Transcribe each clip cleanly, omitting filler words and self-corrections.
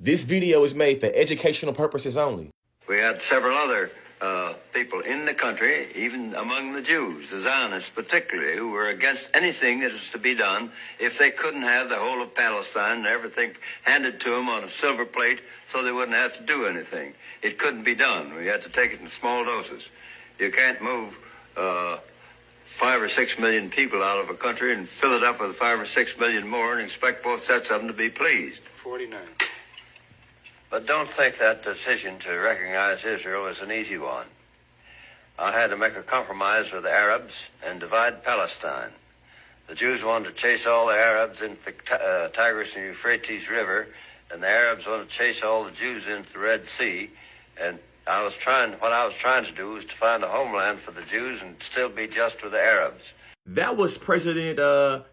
This video is made for educational purposes only. We had several other people in the country, even among the Jews, the Zionists particularly, who were against anything that was to be done if they couldn't have the whole of Palestine and everything handed to them on a silver plate so they wouldn't have to do anything. It couldn't be done. We had to take it in small doses. You can't move 5 or 6 million people out of a country and fill it up with 5 or 6 million more and expect both sets of them to be pleased. 49. But don't think that decision to recognize Israel was an easy one. I had to make a compromise with the Arabs and divide Palestine. The Jews wanted to chase all the Arabs into the Tigris and Euphrates River, and the Arabs wanted to chase all the Jews into the Red Sea. And what I was trying to do was to find a homeland for the Jews and still be just with the Arabs. That was President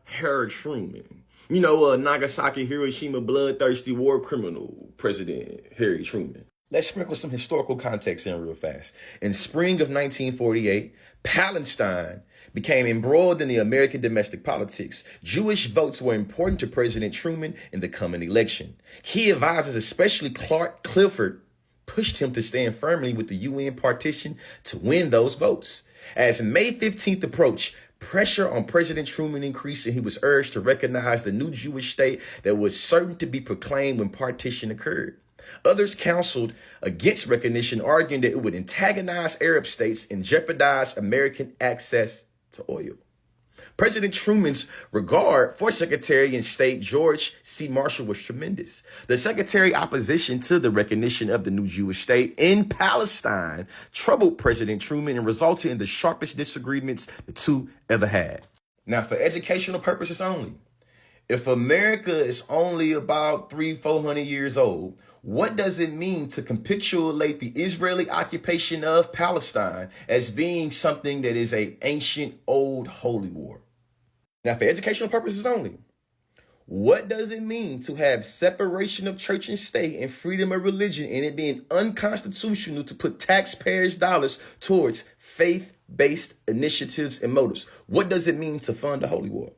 Harry Truman. You know, Nagasaki, Hiroshima, bloodthirsty war criminal, President Harry Truman. Let's sprinkle some historical context in real fast. In spring of 1948, Palestine became embroiled in the American domestic politics. Jewish votes were important to President Truman in the coming election. Key advisors, especially Clark Clifford, pushed him to stand firmly with the UN partition to win those votes. As May 15th approached, pressure on President Truman increased, and he was urged to recognize the new Jewish state that was certain to be proclaimed when partition occurred. Others counseled against recognition, arguing that it would antagonize Arab states and jeopardize American access to oil. President Truman's regard for Secretary of State George C. Marshall was tremendous. The Secretary's opposition to the recognition of the new Jewish state in Palestine troubled President Truman and resulted in the sharpest disagreements the two ever had. Now, for educational purposes only, if America is only about 300-400 years old, what does it mean to capitulate the Israeli occupation of Palestine as being something that is an ancient, old, holy war? Now, for educational purposes only, what does it mean to have separation of church and state and freedom of religion and it being unconstitutional to put taxpayers' dollars towards faith-based initiatives and motives? What does it mean to fund a holy war?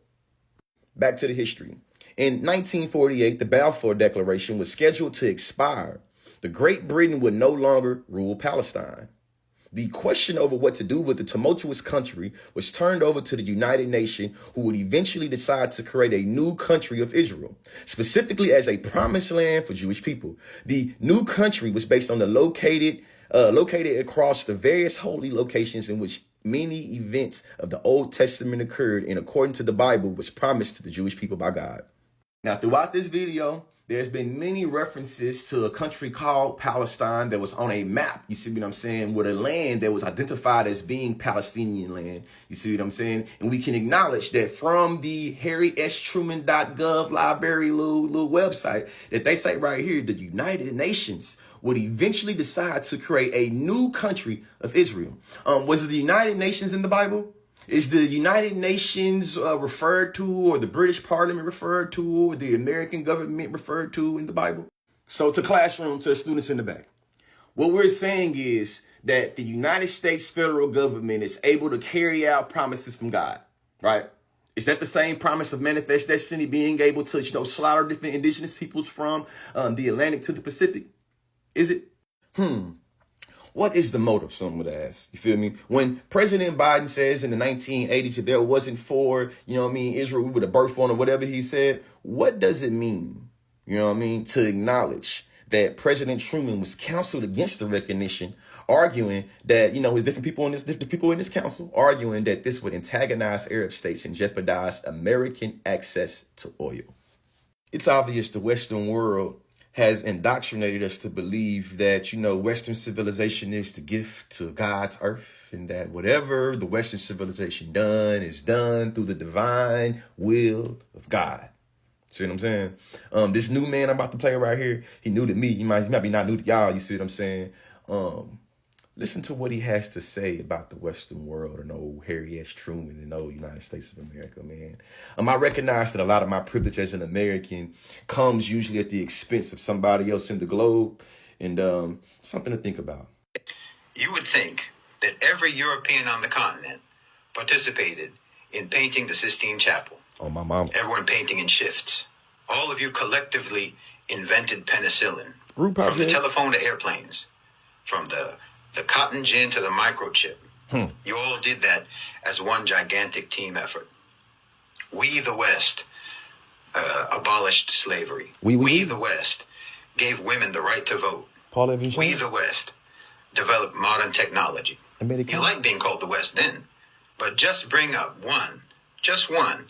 Back to the history. In 1948, the Balfour Declaration was scheduled to expire. The Great Britain would no longer rule Palestine. The question over what to do with the tumultuous country was turned over to the United Nations, who would eventually decide to create a new country of Israel, specifically as a promised land for Jewish people. The new country was based on the located across the various holy locations in which many events of the Old Testament occurred, and according to the Bible, was promised to the Jewish people by God. Now, throughout this video, there's been many references to a country called Palestine that was on a map, you see what I'm saying, with a land that was identified as being Palestinian land, you see what I'm saying? And we can acknowledge that from the harrystruman.gov library little website that they say right here, the United Nations would eventually decide to create a new country of Israel. Was it the United Nations in the Bible? Is the United Nations referred to, or the British Parliament referred to, or the American government referred to in the Bible? So to classroom, to the students in the back, what we're saying is that the United States federal government is able to carry out promises from God, right? Is that the same promise of manifest destiny, being able to, slaughter different indigenous peoples from the Atlantic to the Pacific? Is it? What is the motive, some would ask? You feel me? When President Biden says in the 1980s, if there wasn't for, Israel, we would have birthed one or whatever he said, what does it mean, to acknowledge that President Truman was counseled against the recognition, arguing that, there's different people in this council, arguing that this would antagonize Arab states and jeopardize American access to oil. It's obvious the Western world has indoctrinated us to believe that, Western civilization is the gift to God's earth, and that whatever the Western civilization done is done through the divine will of God. See what I'm saying? This new man I'm about to play right here, he new to me. He might be not new to y'all. You see what I'm saying? Listen to what he has to say about the Western world and old Harry S. Truman and old United States of America, man. I recognize that a lot of my privilege as an American comes usually at the expense of somebody else in the globe, and something to think about. You would think that every European on the continent participated in painting the Sistine Chapel. Oh, my mom. Everyone painting in shifts. All of you collectively invented penicillin. Group From the project. telephone to airplanes, from the cotton gin to the microchip. You all did that as one gigantic team effort. We, the West, abolished slavery. We. The West, gave women the right to vote. Paul Evans. We, the West, developed modern technology. You like being called the West then, but just bring up just one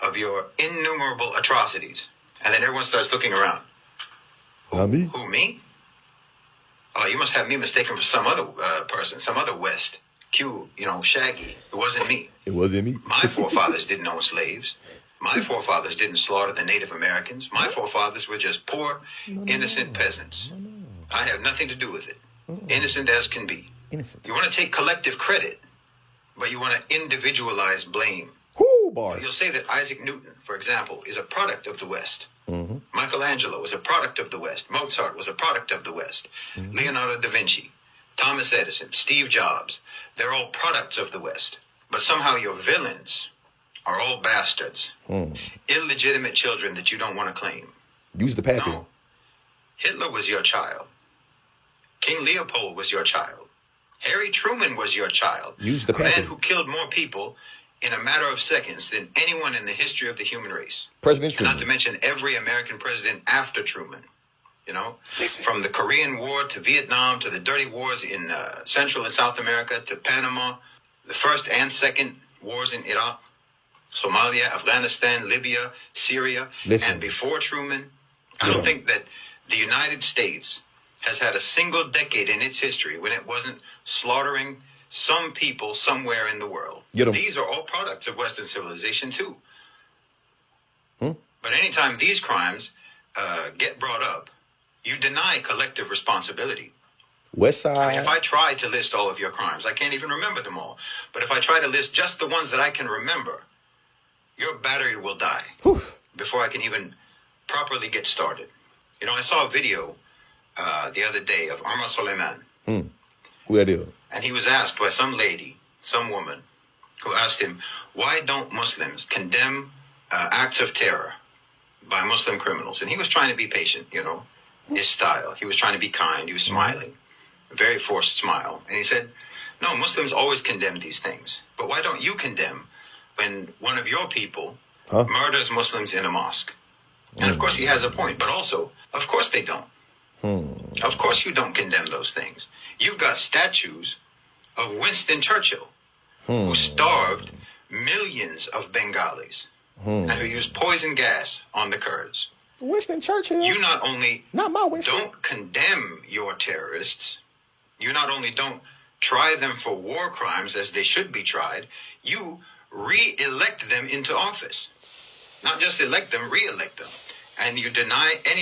of your innumerable atrocities, and then everyone starts looking around. Not me. Who, me? Oh, you must have me mistaken for some other person, some other West. Shaggy. It wasn't me. It wasn't me. My forefathers didn't own slaves. My forefathers didn't slaughter the Native Americans. My forefathers were just poor, innocent peasants. I have nothing to do with it. Innocent as can be. Innocent. You want to take collective credit, but you want to individualize blame. Whoo, bars. You'll say that Isaac Newton, for example, is a product of the West. Michelangelo was a product of the West. Mozart was a product of the West. Leonardo da Vinci, Thomas Edison, Steve Jobs, they're all products of the West. But somehow your villains are all bastards. Illegitimate children that you don't want to claim. Use the pappy. No. Hitler was your child. King Leopold was your child. Harry Truman was your child. Use the A man pappy. who killed more people in a matter of seconds than anyone in the history of the human race. President And not to Truman. mention every American president after Truman. From the Korean War to Vietnam to the dirty wars in Central and South America to Panama, the first and second wars in Iraq, Somalia, Afghanistan, Libya, Syria, Listen. and before Truman, I don't think that the United States has had a single decade in its history when it wasn't slaughtering some people somewhere in the world. Get 'em. These are all products of Western civilization too. But anytime these crimes get brought up, you deny collective responsibility. West I mean, if Side. I try to list all of your crimes, I can't even remember them all. But if I try to list just the ones that I can remember, your battery will die before I can even properly get started. I saw a video the other day of Omar Suleiman. Who that is? And he was asked by some lady, some woman, who asked him, why don't Muslims condemn acts of terror by Muslim criminals? And he was trying to be patient, his style. He was trying to be kind. He was smiling, a very forced smile. And he said, no, Muslims always condemn these things. But why don't you condemn when one of your people murders Muslims in a mosque? And of course he has a point, but also, of course they don't. Of course you don't condemn those things. You've got statues of Winston Churchill, who starved millions of Bengalis and who used poison gas on the Kurds. Winston Churchill. You not only Not my Winston. don't condemn your terrorists, you not only don't try them for war crimes as they should be tried, you re-elect them into office. Not just elect them, re-elect them. And you deny any